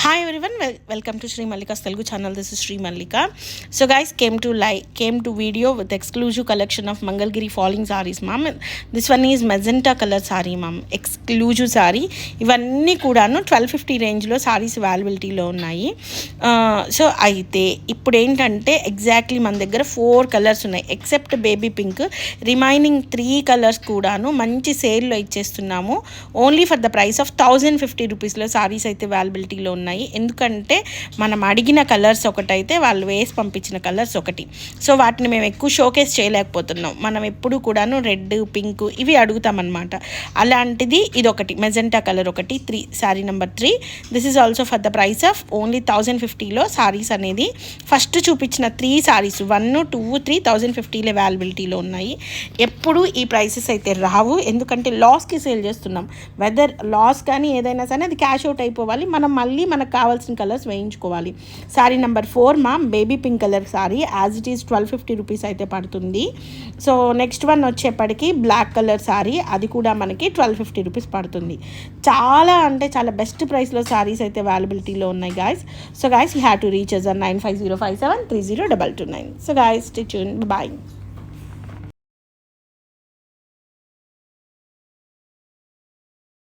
Hi everyone, welcome to Sri Mallika's Telugu channel. This is Sri Mallika. So guys, came to video with exclusive collection of Mangalgiri falling sarees, ma'am. This one is magenta color saree, ma'am. Exclusive saree. ఇవన్నీ కూడాను 1250 రేంజ్లో సారీస్ అవైలబిలిటీలో ఉన్నాయి. So అయితే ఇప్పుడు ఏంటంటే exactly మన దగ్గర 4 కలర్స్ ఉన్నాయి except baby pink. Remaining 3 colours కూడాను మంచి సేల్లో ఇచ్చేస్తున్నాము. Only for the price of 1050 రూపీస్లో సారీస్ అయితే అవైలబిలిటీలో ఉన్నాయి. ఎందుకంటే మనం అడిగిన కలర్స్ ఒకటైతే వాళ్ళు వేసి పంపించిన కలర్స్ ఒకటి. సో వాటిని మేము ఎక్కువ షోకేస్ చేయలేకపోతున్నాం. మనం ఎప్పుడు కూడాను రెడ్, పింక్ ఇవి అడుగుతామన్నమాట. అలాంటిది ఇది ఒకటి మెజెంటా కలర్ ఒకటి, sari number 3. This is also for the price of only 1050లో సారీస్ అనేది ఫస్ట్ చూపించిన 3 సారీస్ 1, 2, 3 1050లో అవైలబిలిటీలో ఉన్నాయి. ఎప్పుడు ఈ ప్రైసెస్ అయితే రావు, ఎందుకంటే లాస్కి సేల్ చేస్తున్నాం. వెదర్ లాస్ కానీ ఏదైనా సరే అది క్యాష్ అవుట్ అయిపోవాలి. మనం మళ్ళీ మనకు కావాల్సిన కలర్స్ వేయించుకోవాలి. సారీ నెంబర్ 4 మా baby pink colour sorry as it is 1250 rupees అయితే పడుతుంది. సో నెక్స్ట్ వన్ వచ్చేప్పటికి బ్లాక్ కలర్ సారీ, అది కూడా మనకి 1250 రూపీస్ పడుతుంది. చాలా అంటే చాలా బెస్ట్ ప్రైస్లో సారీస్ అయితే అవైలబిలిటీలో ఉన్నాయి guys. So guys you have to reach us 9505730229. So guys stay tuned, bye.